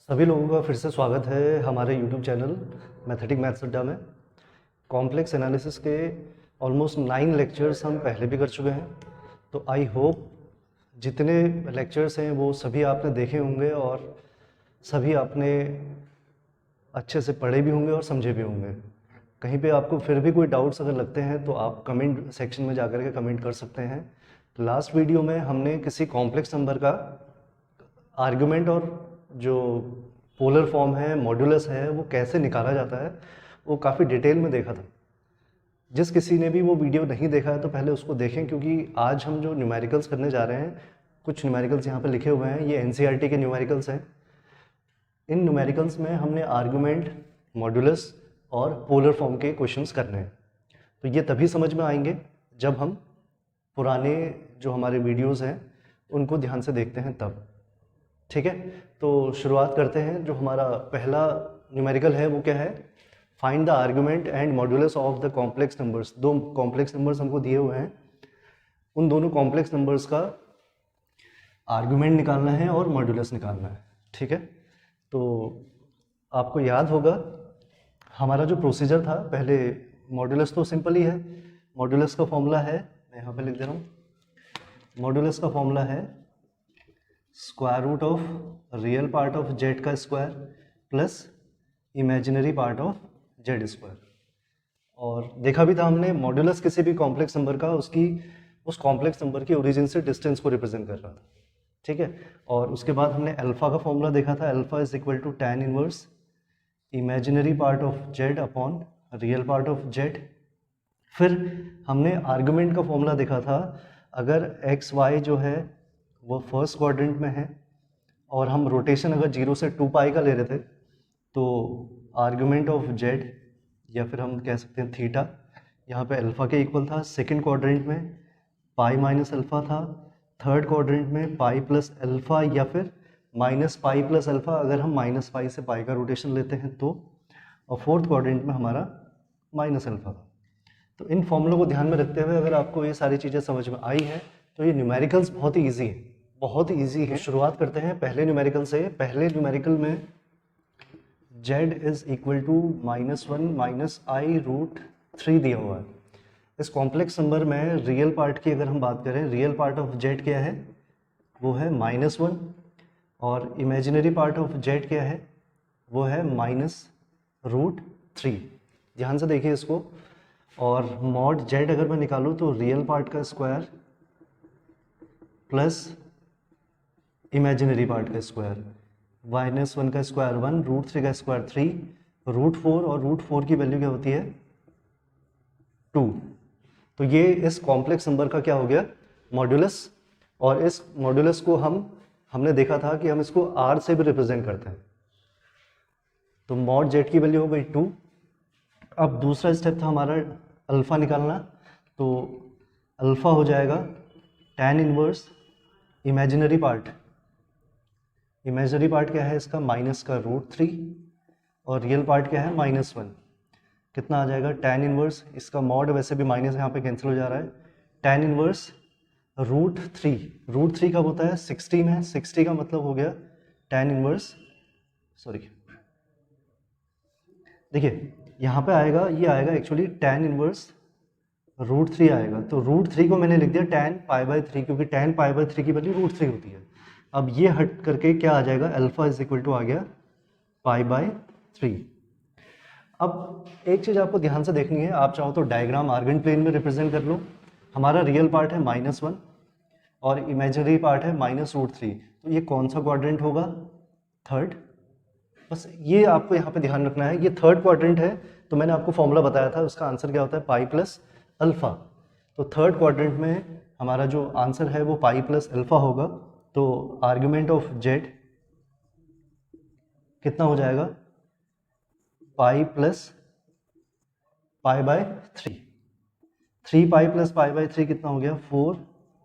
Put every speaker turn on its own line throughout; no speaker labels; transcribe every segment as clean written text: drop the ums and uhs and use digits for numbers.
सभी लोगों का फिर से स्वागत है हमारे YouTube चैनल मैथमेटिक मैथ्स अड्डा में। कॉम्प्लेक्स एनालिसिस के ऑलमोस्ट 9 लेक्चर्स हम पहले भी कर चुके हैं, तो आई होप जितने लेक्चर्स हैं वो सभी आपने देखे होंगे और सभी आपने अच्छे से पढ़े भी होंगे और समझे भी होंगे। कहीं पे आपको फिर भी कोई डाउट्स अगर लगते हैं तो आप कमेंट सेक्शन में जाकर के कमेंट कर सकते हैं। लास्ट वीडियो में हमने किसी कॉम्प्लेक्स नंबर का आर्गुमेंट और जो पोलर फॉर्म है, मॉड्यूलस है, वो कैसे निकाला जाता है वो काफ़ी डिटेल में देखा था। जिस किसी ने भी वो वीडियो नहीं देखा है तो पहले उसको देखें, क्योंकि आज हम जो न्यूमेरिकल्स करने जा रहे हैं, कुछ न्यूमेरिकल्स यहाँ पे लिखे हुए हैं, ये एनसीईआरटी के न्यूमेरिकल्स हैं। इन न्यूमेरिकल्स में हमने आर्गुमेंट, मॉड्यूलस और पोलर फॉर्म के क्वेश्चंस करने हैं। तो ये तभी समझ में आएंगे जब हम पुराने जो हमारे वीडियोज़ हैं उनको ध्यान से देखते हैं तब। ठीक है, तो शुरुआत करते हैं। जो हमारा पहला न्यूमेरिकल है वो क्या है? Find the argument and modulus of the complex numbers. दो कॉम्प्लेक्स नंबर्स हमको दिए हुए हैं, उन दोनों कॉम्प्लेक्स नंबर्स का आर्गुमेंट निकालना है और मॉड्यूलस निकालना है। ठीक है, तो आपको याद होगा हमारा जो प्रोसीजर था, पहले मॉड्यूलस तो सिंपल ही है। मॉड्यूलस का फॉर्मूला है, मैं यहाँ पे लिख दे रहा हूँ, मॉड्यूलस का फॉर्मूला है square root of real part of Z का square plus imaginary part of Z square. और देखा भी था हमने, मॉड्यूलस किसी भी कॉम्प्लेक्स नंबर का उस कॉम्प्लेक्स नंबर के ओरिजिन से डिस्टेंस को रिप्रेजेंट कर रहा था। ठीक है, और उसके बाद हमने अल्फा का फॉर्मूला देखा था, alpha is equal to tan inverse imaginary part of z upon real part of z. फिर हमने आर्गुमेंट का फॉर्मूला देखा था, अगर एक्स वाई जो है वो फर्स्ट क्वाड्रेंट में है और हम रोटेशन अगर 0 से 2 पाई का ले रहे थे, तो आर्गुमेंट ऑफ जेड या फिर हम कह सकते हैं थीटा, यहाँ पे अल्फा के इक्वल था। सेकंड क्वाड्रेंट में पाई माइनस अल्फा था, थर्ड क्वाड्रेंट में पाई प्लस अल्फा या फिर माइनस पाई प्लस अल्फा अगर हम माइनस पाई से पाई का रोटेशन लेते हैं तो, और फोर्थ क्वाड्रेंट में हमारा माइनस अल्फा था। तो इन फॉर्मूलों को ध्यान में रखते हुए अगर आपको ये सारी चीज़ें समझ में आई है तो ये न्यूमेरिकल्स बहुत ही ईजी है, बहुत ही ईजी है। शुरुआत करते हैं पहले न्यूमेरिकल से। पहले न्यूमेरिकल में z is equal to -1 minus i root 3 दिया हुआ है। इस कॉम्प्लेक्स नंबर में रियल पार्ट की अगर हम बात करें, रियल पार्ट ऑफ z क्या है? वो है -1, और इमेजिनरी पार्ट ऑफ z क्या है? वो है -√3। ध्यान से देखिए इसको। और मॉड z अगर मैं निकालूँ तो रियल पार्ट का स्क्वायर प्लस इमेजिनरी पार्ट का स्क्वायर, -1 का स्क्वायर 1, √3 का स्क्वायर 3, √4, और √4 की वैल्यू क्या होती है? 2। तो ये इस कॉम्प्लेक्स नंबर का क्या हो गया? मॉड्यूलस। और इस मॉड्यूलस को हमने देखा था कि हम इसको r से भी रिप्रेजेंट करते हैं। तो मॉड z की वैल्यू हो गई 2। अब दूसरा स्टेप था हमारा अल्फा निकालना, तो अल्फा हो जाएगा tan inverse imaginary part. Imaginary part क्या है इसका? माइनस का √3, और रियल पार्ट क्या है? -1। कितना आ जाएगा? tan इनवर्स, इसका मॉड वैसे भी माइनस यहाँ पे कैंसिल हो जा रहा है, tan इनवर्स √3। √3 कब होता है? 60 में। 60 का मतलब हो गया tan इनवर्स, सॉरी देखिए यहाँ पे आएगा, ये आएगा एक्चुअली tan इनवर्स √3 आएगा। तो √3 को मैंने लिख दिया tan π/3, क्योंकि tan π/3 की वैल्यू √3 होती है। अब ये हट करके क्या आ जाएगा? अल्फा इज इक्वल टू आ गया π/3। अब एक चीज़ आपको ध्यान से देखनी है, आप चाहो तो डायग्राम आर्गन प्लेन में रिप्रेजेंट कर लो। हमारा रियल पार्ट है -1 और इमेजिनरी पार्ट है -√3, तो ये कौन सा क्वाड्रेंट होगा? थर्ड। बस ये आपको यहाँ पे ध्यान रखना है, ये थर्ड क्वाड्रेंट है। तो मैंने आपको फॉर्मूला बताया था, उसका आंसर क्या होता है? Pi plus alpha. तो थर्ड क्वाड्रेंट में हमारा जो आंसर है वो पाई प्लस अल्फा होगा। तो आर्गुमेंट ऑफ जेड कितना हो जाएगा? Pi plus π/3। 3 पाई प्लस π/3 कितना हो गया? 4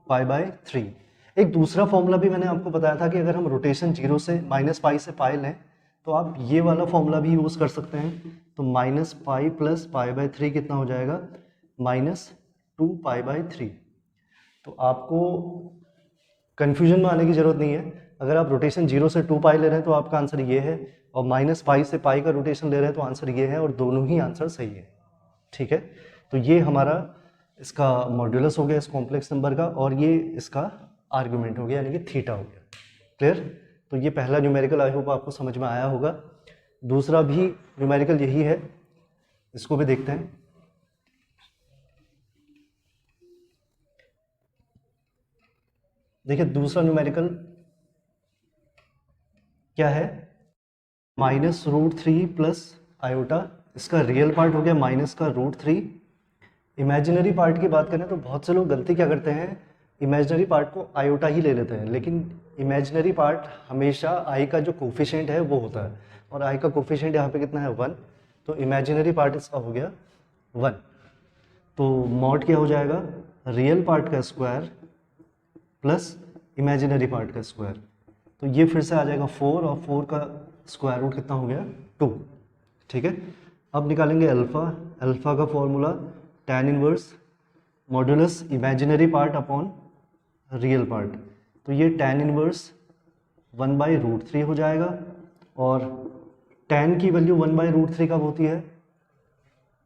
π/3। एक दूसरा फॉर्मूला भी मैंने आपको बताया था कि अगर हम रोटेशन 0 से -पाई से पाई लें तो आप ये वाला फॉर्मूला भी यूज़ कर सकते हैं। तो -पाई प्लस π/3 कितना हो जाएगा? -2 π/3। तो आपको कन्फ्यूजन में आने की ज़रूरत नहीं है। अगर आप रोटेशन 0 से 2 पाई ले रहे हैं तो आपका आंसर ये है, और माइनस पाई से पाई का रोटेशन ले रहे हैं तो आंसर ये है, और दोनों ही आंसर सही है। ठीक है, तो ये हमारा इसका मॉड्यूलस हो गया इस कॉम्प्लेक्स नंबर का, और ये इसका आर्गुमेंट हो गया, यानी कि थीटा हो गया। क्लियर? तो ये पहला न्यूमेरिकल आई होप आपको समझ में आया होगा। दूसरा भी न्यूमेरिकल यही है, इसको भी देखते हैं। देखिए दूसरा न्यूमेरिकल क्या है, -√3 प्लस आयोटा, इसका रियल पार्ट हो गया माइनस का √3। इमेजिनरी पार्ट की बात करें तो बहुत से लोग गलती क्या करते हैं, इमेजिनरी पार्ट को आयोटा ही ले लेते हैं, लेकिन इमेजिनरी पार्ट हमेशा आई का जो कोफिशिएंट है वो होता है, और आई का कोफिशिएंट यहाँ पे कितना है 1, तो इमेजिनरी पार्ट इसका हो गया 1। तो मॉड क्या हो जाएगा, रियल पार्ट का स्क्वायर प्लस इमेजिनरी पार्ट का स्क्वायर, तो ये फिर से आ जाएगा 4, और 4 का स्क्वायर रूट कितना हो गया 2। ठीक है, अब निकालेंगे अल्फ़ा। अल्फ़ा का formula tan inverse modulus imaginary part upon real part, तो ये tan इनवर्स 1/√3 हो जाएगा, और tan की वैल्यू 1/√3 कब होती है,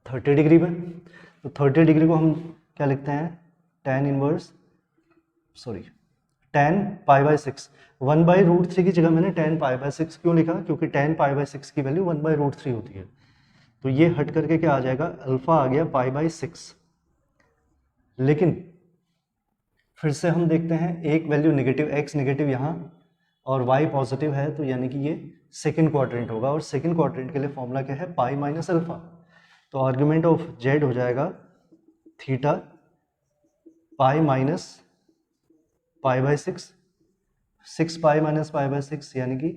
30 डिग्री में। तो 30 डिग्री को हम क्या लिखते हैं, tan π/6। 1/√3 की जगह मैंने tan π/6 क्यों लिखा, क्योंकि tan π/6 की वैल्यू 1/√3 होती है। तो ये हट करके क्या आ जाएगा, अल्फा आ गया π/6। लेकिन फिर से हम देखते हैं एक वैल्यू नेगेटिव, x नेगेटिव यहाँ और y पॉजिटिव है, तो यानी कि ये सेकंड क्वाड्रेंट होगा, और सेकंड क्वाड्रेंट के लिए फॉर्मूला क्या है, पाई माइनस अल्फा। तो आर्ग्यूमेंट ऑफ z हो जाएगा theta pi minus π/6, 6 pi minus π/6 यानी कि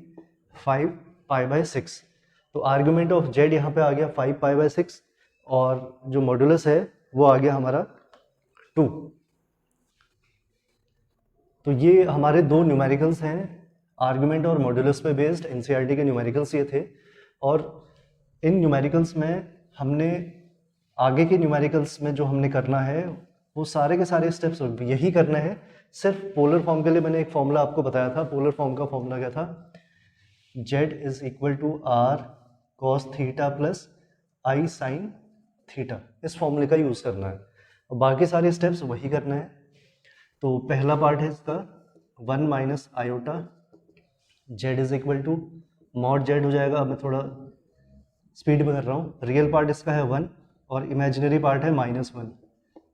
5 π/6। तो आर्ग्यूमेंट ऑफ z यहाँ पे आ गया 5 π/6, और जो मॉड्यूलस है वो आ गया हमारा 2। तो ये हमारे दो न्यूमेरिकल्स हैं, आर्ग्यूमेंट और मॉड्यूलस पे बेस्ड, एनसीईआरटी के न्यूमेरिकल्स ये थे। और इन न्यूमेरिकल्स में हमने आगे के न्यूमेरिकल्स में जो हमने करना है वो सारे के सारे स्टेप्स यही करने हैं। सिर्फ पोलर फॉर्म के लिए मैंने एक फॉर्मूला आपको बताया था, पोलर फॉर्म का फॉर्मूला क्या था, z = r cos theta plus i sin theta, इस फॉर्मूले का यूज़ करना है, और बाकी सारे स्टेप्स वही करना है। तो पहला पार्ट है इसका 1 minus iota, z = mod z हो जाएगा। अब मैं थोड़ा स्पीड में कर रहा हूँ। रियल पार्ट इसका है 1 और इमेजिनरी पार्ट है -1,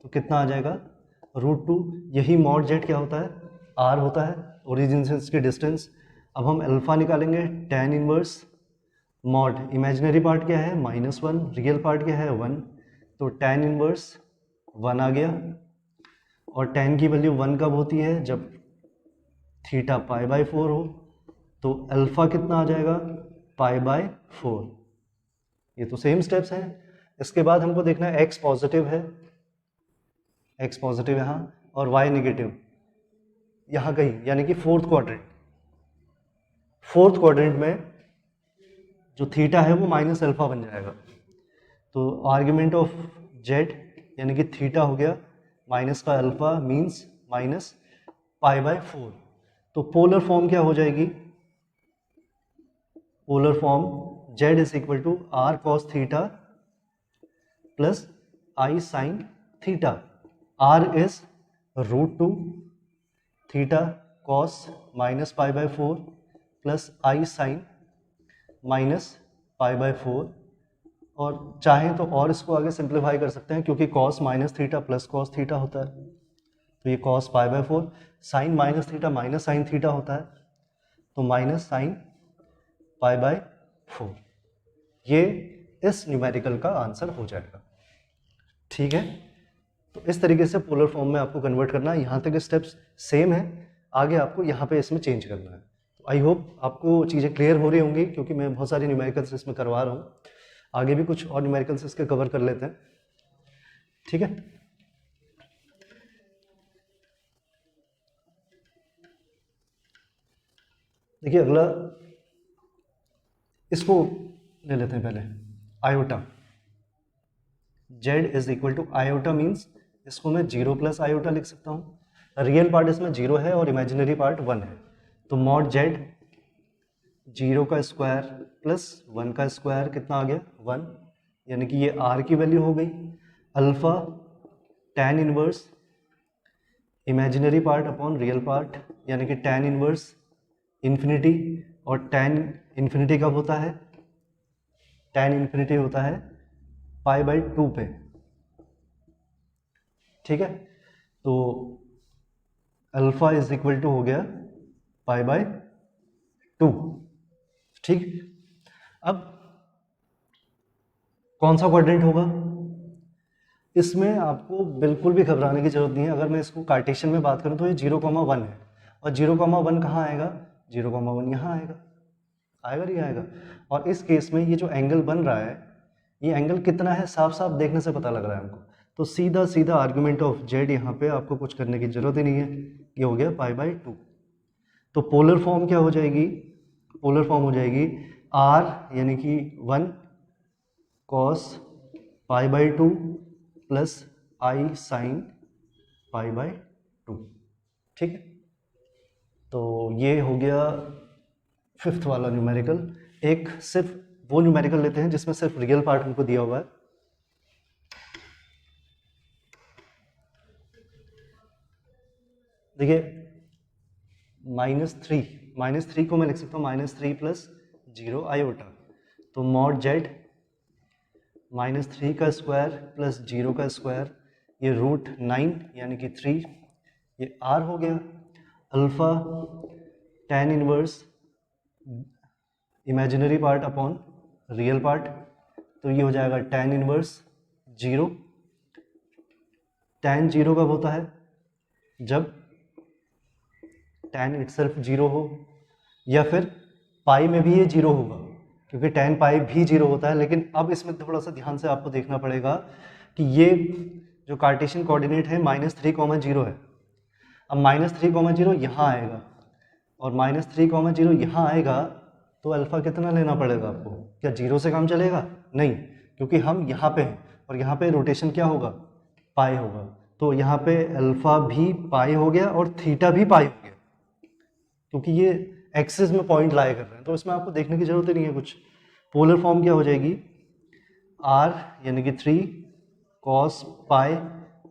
तो कितना आ जाएगा √2। यही मॉड z क्या होता है, r होता है, ओरिजिन से इसकी डिस्टेंस। अब हम अल्फा निकालेंगे, tan inverse mod imaginary part क्या है -1, रियल पार्ट क्या है 1, तो tan इनवर्स 1 आ गया। और tan की वैल्यू 1 कब होती है, जब थीटा π/4 हो, तो अल्फा कितना आ जाएगा π/4। ये तो सेम स्टेप्स हैं। इसके बाद हमको देखना है x पॉजिटिव है, x पॉजिटिव यहाँ, और y नेगेटिव यहाँ कहीं, यानी कि फोर्थ क्वाड्रेंट में जो थीटा है वो माइनस अल्फा बन जाएगा। तो आर्ग्यूमेंट ऑफ z यानी कि थीटा हो गया माइनस का अल्फा मीन्स -π/4। तो पोलर फॉर्म क्या हो जाएगी, polar form z = r cos theta plus i sin theta. r is √2 theta cos -π/4 plus i sin -π/4। और चाहें तो और इसको आगे सिंप्लीफाई कर सकते हैं, क्योंकि cos -theta plus cos theta होता है, तो ये cos π/4, sin -theta minus sin theta होता है, तो माइनस sin π/4। ये इस न्यूमेरिकल का आंसर हो जाएगा। ठीक है, तो इस तरीके से पोलर फॉर्म में आपको कन्वर्ट करना है। यहाँ तक स्टेप्स सेम है, आगे आपको यहाँ पे इसमें चेंज करना है। तो आई होप आपको चीज़ें क्लियर हो रही होंगी, क्योंकि मैं बहुत सारी न्यूमेरिकल्स इसमें करवा रहा हूँ। आगे भी कुछ और न्यूमेरिकल्स इसके कवर कर लेते हैं। ठीक है, देखिए अगला इसको ले लेते हैं पहले, आयोटा। z = आयोटा मीन्स इसको मैं 0 प्लस आयोटा लिख सकता हूँ। रियल पार्ट इसमें 0 है और इमेजिनरी पार्ट 1 है, तो मॉड जेड 0 का स्क्वायर प्लस 1 का स्क्वायर कितना आ गया 1, यानी कि ये r की वैल्यू हो गई। Alpha tan inverse imaginary part upon real part, यानी कि tan इनवर्स इन्फिनिटी, और tan इन्फिनिटी कब होता है, tan इन्फिनिटी होता है π/2 पे। ठीक है, तो अल्फा इज इक्वल टू हो गया π/2। ठीक, अब कौन सा क्वाड्रेंट होगा, इसमें आपको बिल्कुल भी घबराने की जरूरत नहीं है। अगर मैं इसको कार्टेशियन में बात करूं तो ये 0,1 है, और 0,1 कहाँ आएगा, 0,1 यहाँ आएगा, आएगा नहीं आएगा। और इस केस में ये जो एंगल बन रहा है, ये एंगल कितना है साफ साफ देखने से पता लग रहा है हमको। तो सीधा सीधा आर्गुमेंट ऑफ जेड, यहाँ पे आपको कुछ करने की जरूरत ही नहीं है, ये हो गया π/2। तो पोलर फॉर्म क्या हो जाएगी, पोलर फॉर्म हो जाएगी r यानी कि 1 cos π/2 प्लस i sin π/2। ठीक है, तो ये हो गया 5th वाला न्यूमेरिकल। एक सिर्फ वो न्यूमेरिकल लेते हैं जिसमें सिर्फ रियल पार्ट हमको दिया हुआ है। देखिए -3 को मैं लिख सकता हूँ -3 प्लस 0 आयोटा। तो मॉड जेड -3 का स्क्वायर प्लस 0 का स्क्वायर, ये √9 यानी कि 3, ये r हो गया। Alpha tan inverse imaginary part upon real part, तो ये हो जाएगा tan इनवर्स 0। tan 0 कब होता है, जब tan इटसेल्फ 0 हो, या फिर पाई में भी ये 0 होगा, क्योंकि tan पाई भी 0 होता है। लेकिन अब इसमें थोड़ा सा ध्यान से आपको देखना पड़ेगा कि ये जो कार्टेशियन कोऑर्डिनेट है -3,0 है। अब -3,0 यहाँ आएगा और -3,0 यहाँ आएगा, तो अल्फा कितना लेना पड़ेगा आपको, क्या 0 से काम चलेगा, नहीं, क्योंकि हम यहाँ पे हैं और यहाँ पे रोटेशन क्या होगा, पाई होगा। तो यहाँ पे अल्फा भी पाई हो गया और थीटा भी पाई हो गया, क्योंकि ये एक्सिस में पॉइंट लाई कर रहे हैं, तो इसमें आपको देखने की जरूरत ही नहीं है कुछ। पोलर फॉर्म क्या हो जाएगी, r यानी कि 3 cos pi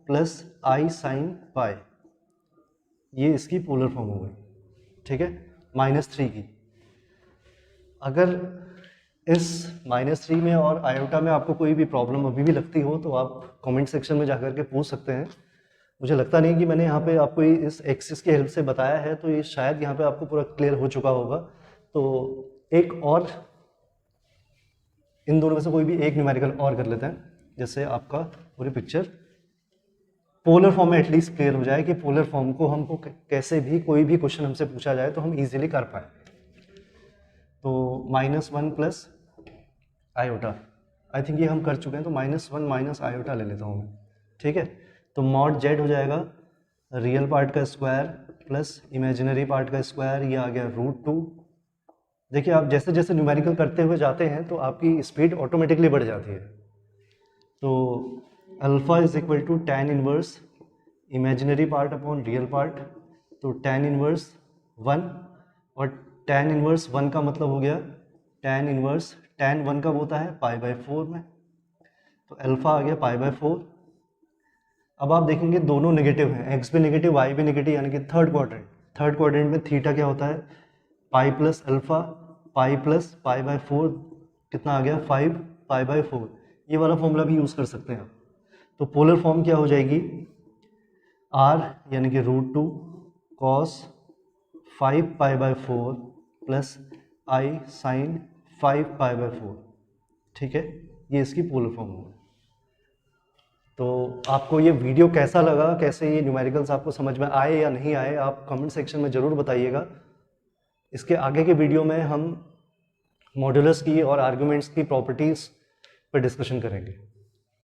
plus i sin पाई, ये इसकी पोलर फॉर्म हो गई। ठीक है, -3 की। अगर इस -3 में और आयोटा में आपको कोई भी प्रॉब्लम अभी भी लगती हो तो आप कमेंट सेक्शन में जाकर के पूछ सकते हैं। मुझे लगता नहीं कि मैंने यहाँ पे आपको इस एक्सिस की हेल्प से बताया है, तो ये शायद यहाँ पे आपको पूरा क्लियर हो चुका होगा। तो एक और इन दोनों में से कोई भी एक न्यूमेरिकल और कर लेते हैं, जिससे आपका पूरी पिक्चर पोलर फॉर्म में एटलीस्ट क्लियर हो जाए कि पोलर फॉर्म को हमको कैसे भी कोई भी क्वेश्चन हमसे पूछा जाए तो हम इजीली कर पाए। तो -1 प्लस आयोटा, आई थिंक ये हम कर चुके हैं, तो -1 माइनस आयोटा ले लेता हूँ मैं। ठीक है, तो मॉड जेड हो जाएगा रियल पार्ट का स्क्वायर प्लस इमेजिनरी पार्ट का स्क्वायर, ये आ गया √2। देखिए आप जैसे जैसे न्यूमेरिकल करते हुए जाते हैं तो आपकी स्पीड ऑटोमेटिकली बढ़ जाती है। तो alpha is equal to tan inverse imaginary part upon real part, तो tan इनवर्स 1, और tan इनवर्स 1 का मतलब हो गया tan इनवर्स, tan 1 कब होता है, π/4 में, तो अल्फा आ गया π/4। अब आप देखेंगे दोनों नेगेटिव हैं, x भी नेगेटिव y भी नेगेटिव, यानी कि थर्ड क्वाड्रेंट में थीटा क्या होता है, pi plus alpha, pi plus π/4 कितना आ गया 5 π/4। ये वाला फॉर्मूला भी यूज़ कर सकते हैं आप। तो पोलर फॉर्म क्या हो जाएगी, r यानी कि √2 cos 5 π/4 प्लस i sin 5 π/4। ठीक है, ये इसकी पोलर फॉर्म होगा। तो आपको ये वीडियो कैसा लगा, कैसे ये न्यूमेरिकल्स आपको समझ में आए या नहीं आए, आप कमेंट सेक्शन में ज़रूर बताइएगा। इसके आगे के वीडियो में हम मॉड्यूलस की और आर्गुमेंट्स की प्रॉपर्टीज़ पर डिस्कशन करेंगे।